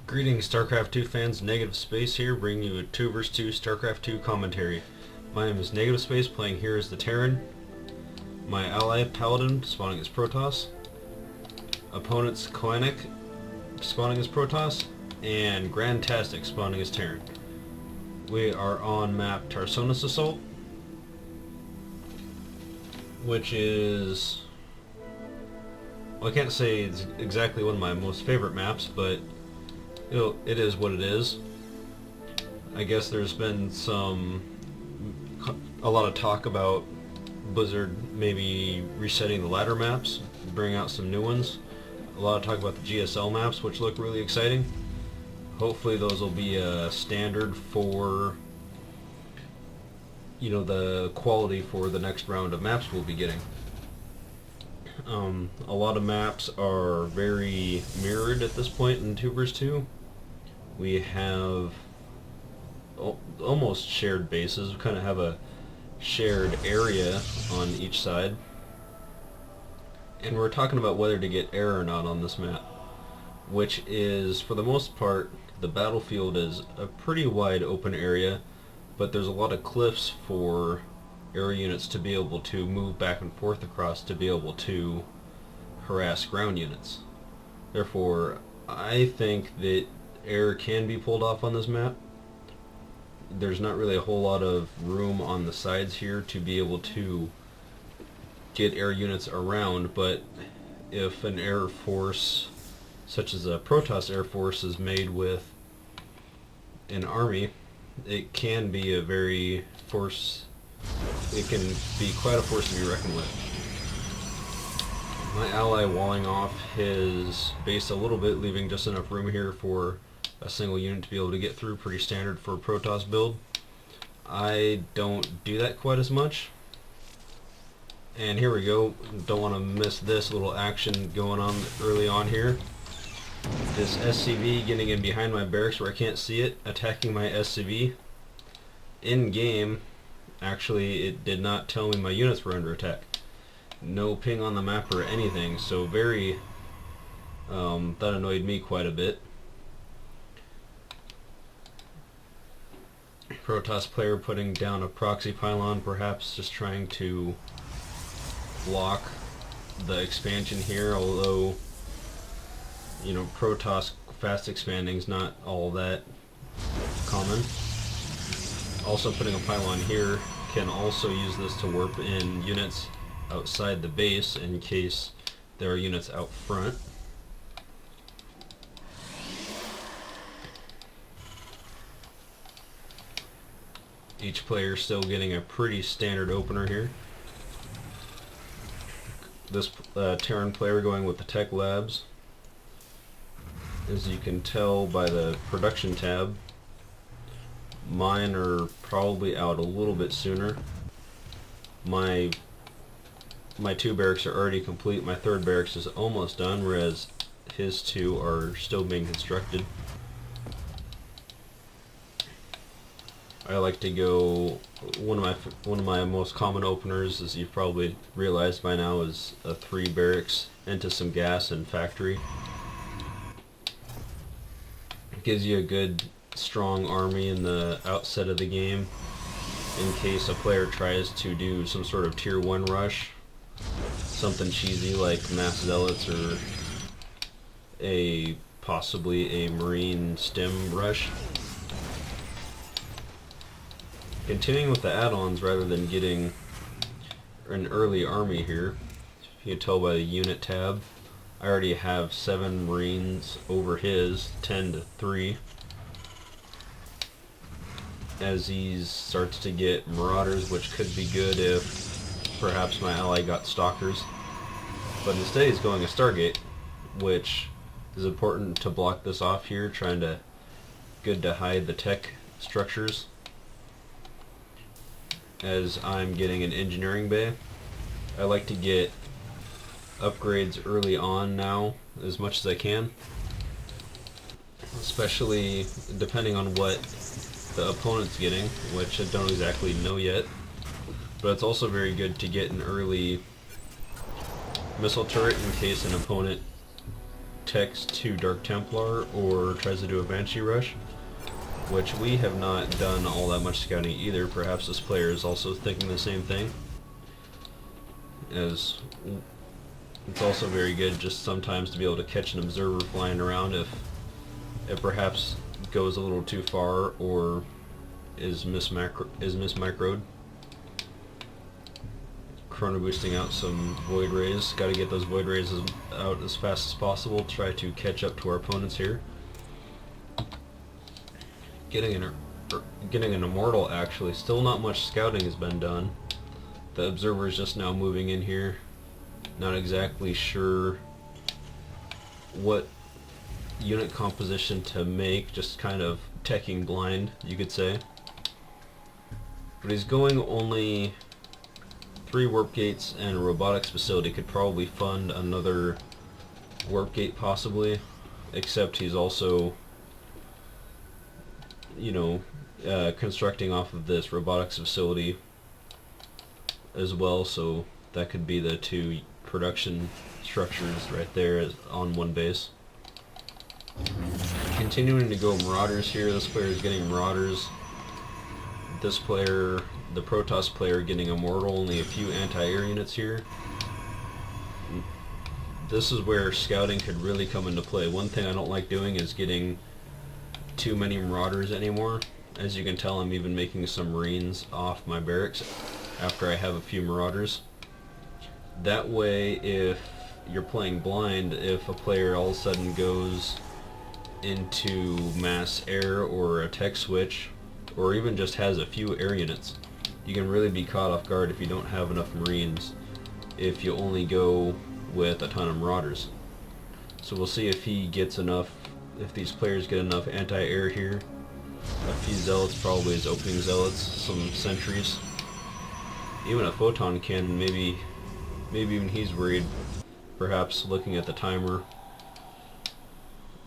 Greetings, StarCraft 2 fans. Negative Space here, bringing you a 2 vs 2 StarCraft 2 commentary. My name is Negative Space, playing here as the Terran. My ally, Paladin, spawning as Protoss. Opponent's Koenig, spawning as Protoss. And Grandtastic, spawning as Terran. We are on map Tarsonis Assault, which is... well, I can't say it's exactly one of my most favorite maps, but it is what it is. I guess there's been a lot of talk about Blizzard maybe resetting the ladder maps, bring out some new ones. A lot of talk about the GSL maps, which look really exciting. Hopefully those will be a standard for, the quality for the next round of maps we'll be getting. A lot of maps are very mirrored at this point in 2 vs 2. We have almost shared bases. We kind of have a shared area on each side. And we're talking about whether to get air or not on this map, which is, for the most part, the battlefield is a pretty wide open area, but there's a lot of cliffs for air units to be able to move back and forth across to be able to harass ground units. Therefore, I think that air can be pulled off on this map. There's not really a whole lot of room on the sides here to be able to get air units around, but if an air force such as a Protoss Air Force is made with an army, it can be a very force. It can be quite a force to be reckoned with. My ally walling off his base a little bit, leaving just enough room here for a single unit to be able to get through, pretty standard for a Protoss build. I don't do that quite as much. And here we go. Don't want to miss this little action going on early on here. This SCV getting in behind my barracks where I can't see it, attacking my SCV. In game, actually, it did not tell me my units were under attack. No ping on the map or anything, so very, that annoyed me quite a bit. Protoss player putting down a proxy pylon, perhaps just trying to block the expansion here, although Protoss fast expanding is not all that common. Also putting a pylon here, can also use this to warp in units outside the base in case there are units out front. Each player still getting a pretty standard opener here. This Terran player going with the Tech Labs. As you can tell by the production tab, mine are probably out a little bit sooner. My 2 barracks are already complete. My 3rd barracks is almost done, whereas his 2 are still being constructed. I like to go, one of my most common openers, as you've probably realized by now, is a 3 barracks into some gas and factory. It gives you a good strong army in the outset of the game in case a player tries to do some sort of tier 1 rush, something cheesy like mass zealots or possibly a marine stim rush. Continuing with the add-ons rather than getting an early army here, you can tell by the unit tab, I already have 7 Marines over his, 10 to 3. As he starts to get Marauders, which could be good if perhaps my ally got Stalkers. But instead he's going a Stargate, which is important to block this off here, good to hide the tech structures. As I'm getting an engineering bay, I like to get upgrades early on now as much as I can, especially depending on what the opponent's getting, which I don't exactly know yet. But it's also very good to get an early missile turret in case an opponent techs to Dark Templar or tries to do a Banshee rush, which we have not done all that much scouting either. Perhaps this player is also thinking the same thing, as it's also very good just sometimes to be able to catch an observer flying around if it perhaps goes a little too far or is mismicroed. Chrono boosting out some void rays. Got to get those void rays out as fast as possible. Try to catch up to our opponents here. Getting an immortal, actually. Still not much scouting has been done. The observer is just now moving in here. Not exactly sure what unit composition to make. Just kind of teching blind, you could say. But he's going only 3 warp gates and a robotics facility. Could probably fund another warp gate possibly, except he's also, you know, constructing off of this robotics facility as well, so that could be the 2 production structures right there on one base. Continuing to go Marauders here. This player is getting Marauders. This player, the Protoss player, getting Immortal, only a few anti-air units here. This is where scouting could really come into play. One thing I don't like doing is getting too many Marauders anymore. As you can tell, I'm even making some Marines off my barracks after I have a few Marauders. That way, if you're playing blind, if a player all of a sudden goes into mass air or a tech switch, or even just has a few air units, you can really be caught off guard if you don't have enough Marines, if you only go with a ton of Marauders. So we'll see if he gets enough, if these players get enough anti-air here. A few Zealots, probably his opening Zealots, some sentries, even a photon cannon. Maybe even he's worried. Perhaps looking at the timer,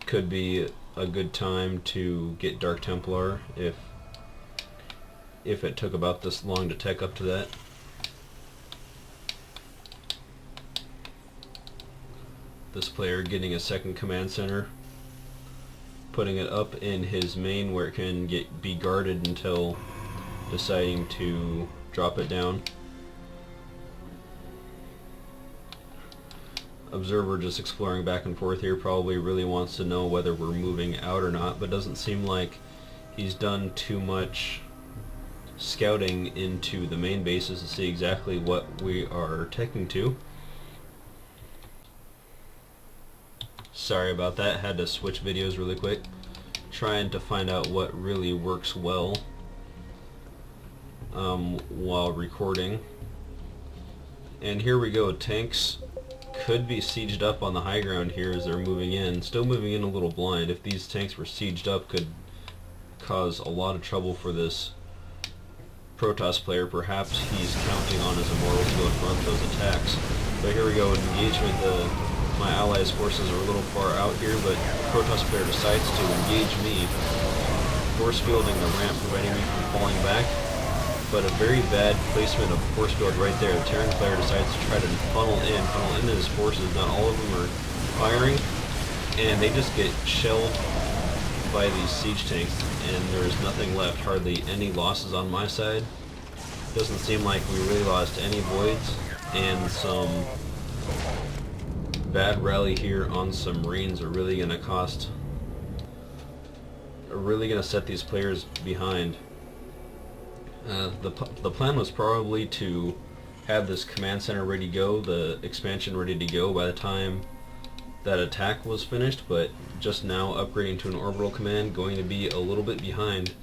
could be a good time to get Dark Templar if it took about this long to tech up to that. This player getting a second command center, putting it up in his main where it can be guarded until deciding to drop it down. Observer just exploring back and forth here, probably really wants to know whether we're moving out or not, but doesn't seem like he's done too much scouting into the main bases to see exactly what we are teching to. Sorry about that, had to switch videos really quick, trying to find out what really works well while recording. And here we go, tanks could be sieged up on the high ground here as they're moving in. Still moving in a little blind. If these tanks were sieged up, could cause a lot of trouble for this Protoss player. Perhaps he's counting on his Immortals to go in front of those attacks. But here we go, engagement. My allies' forces are a little far out here, but the Protoss player decides to engage me, force fielding the ramp, preventing me from falling back. But a very bad placement of force field right there. The Terran player decides to try to funnel into his forces. Not all of them are firing, and they just get shelled by these siege tanks, and there's nothing left. Hardly any losses on my side. Doesn't seem like we really lost any voids, and some bad rally here on some Marines are really going to set these players behind. The plan was probably to have this command center ready to go, the expansion ready to go by the time that attack was finished, but just now upgrading to an orbital command, going to be a little bit behind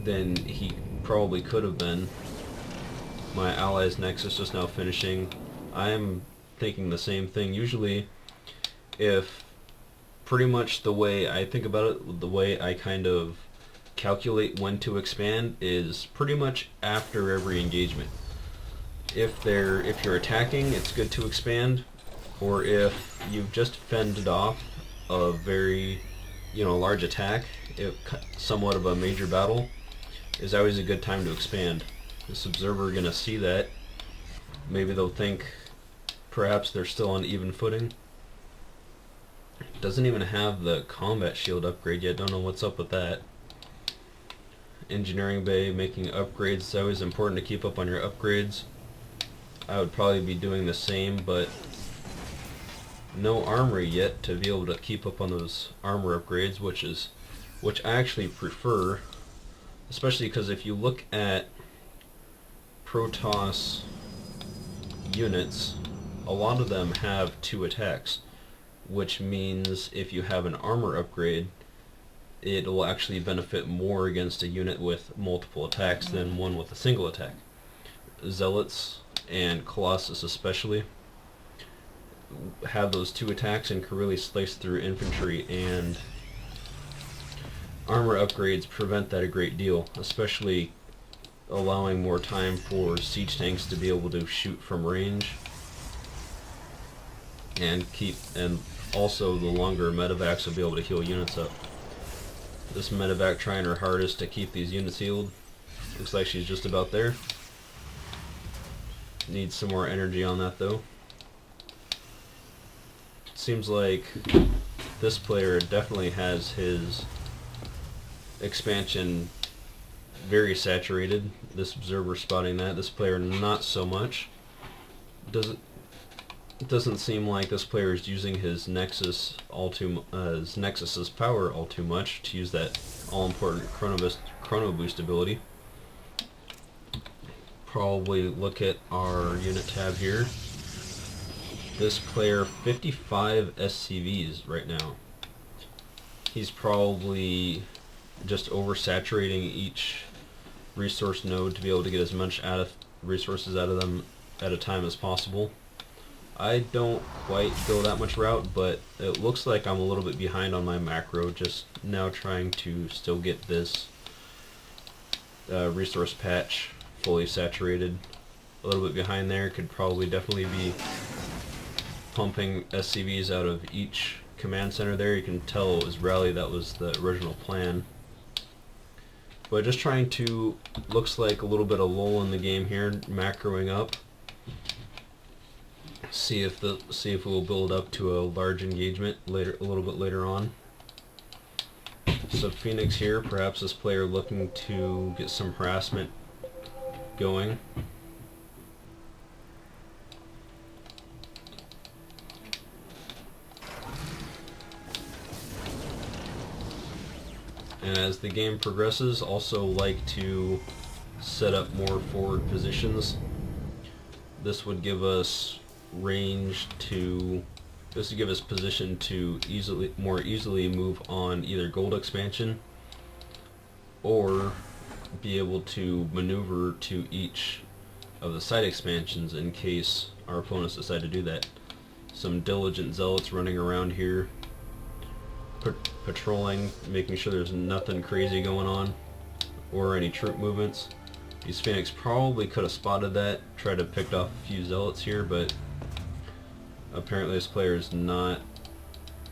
than he probably could have been. My allies' nexus just now finishing. I'm thinking the same thing. Usually, if pretty much the way I think about it, the way I kind of calculate when to expand is pretty much after every engagement. If you're attacking, it's good to expand, or if you've just fended off a very large attack, somewhat of a major battle, is always a good time to expand. This observer gonna see that. Maybe they'll think perhaps they're still on even footing. Doesn't even have the combat shield upgrade yet. Don't know what's up with that. Engineering bay, making upgrades. It's always important to keep up on your upgrades. I would probably be doing the same, but no armory yet to be able to keep up on those armor upgrades, which I actually prefer, especially because if you look at Protoss units, a lot of them have 2 attacks, which means if you have an armor upgrade, it will actually benefit more against a unit with multiple attacks than one with a single attack. Zealots and Colossus especially have those 2 attacks and can really slice through infantry, and armor upgrades prevent that a great deal, especially allowing more time for siege tanks to be able to shoot from range, and also the longer medevacs will be able to heal units up. This medevac trying her hardest to keep these units healed. Looks like she's just about there. Needs some more energy on that though. Seems like this player definitely has his expansion very saturated. This observer spotting that. This player not so much. It doesn't seem like this player is using his Nexus his Nexus's power all too much to use that all-important Chrono Boost ability. Probably look at our unit tab here. This player 55 SCVs right now. He's probably just oversaturating each resource node to be able to get as much resources out of them at a time as possible. I don't quite go that much route, but it looks like I'm a little bit behind on my macro, just now trying to still get this resource patch fully saturated. A little bit behind there, could probably definitely be pumping SCVs out of each command center there. You can tell it was rally, that was the original plan. But just trying to, looks like a little bit of lull in the game here, macroing up. See if we'll build up to a large engagement later, a little bit later on. So Phoenix here, perhaps this player looking to get some harassment going. And as the game progresses, also like to set up more forward positions. This would give us range to, this would give us position to more easily move on either gold expansion or be able to maneuver to each of the side expansions in case our opponents decide to do that. Some diligent zealots running around here, patrolling, making sure there's nothing crazy going on or any troop movements. These Phoenix probably could have spotted that, tried to pick off a few zealots here, but apparently this player is not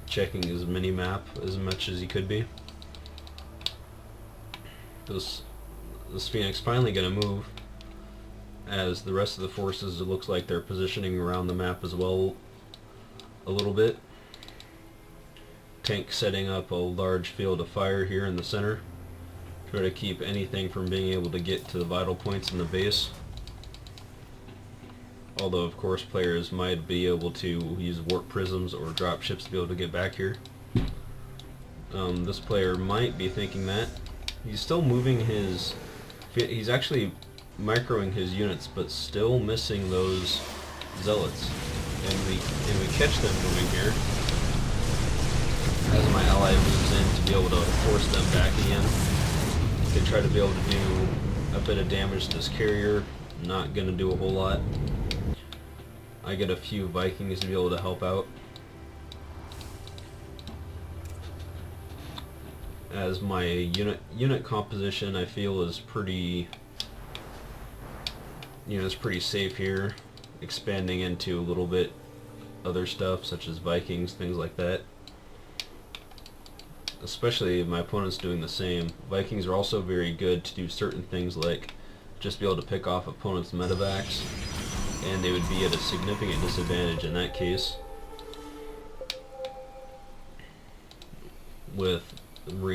checking his mini-map as much as he could be. This Phoenix finally gonna move, as the rest of the forces, it looks like they're positioning around the map as well a little bit. Tank setting up a large field of fire here in the center. Try to keep anything from being able to get to the vital points in the base. Although of course players might be able to use warp prisms or drop ships to be able to get back here. This player might be thinking that. He's still moving his... He's actually microing his units, but still missing those zealots. And we catch them moving here as my ally moves in to be able to force them back again. They try to be able to do a bit of damage to this carrier. Not going to do a whole lot. I get a few Vikings to be able to help out. As my unit composition, I feel is pretty, it's pretty safe here. Expanding into a little bit other stuff such as Vikings, things like that. Especially if my opponent's doing the same. Vikings are also very good to do certain things like just be able to pick off opponents' medevacs, and they would be at a significant disadvantage in that case. with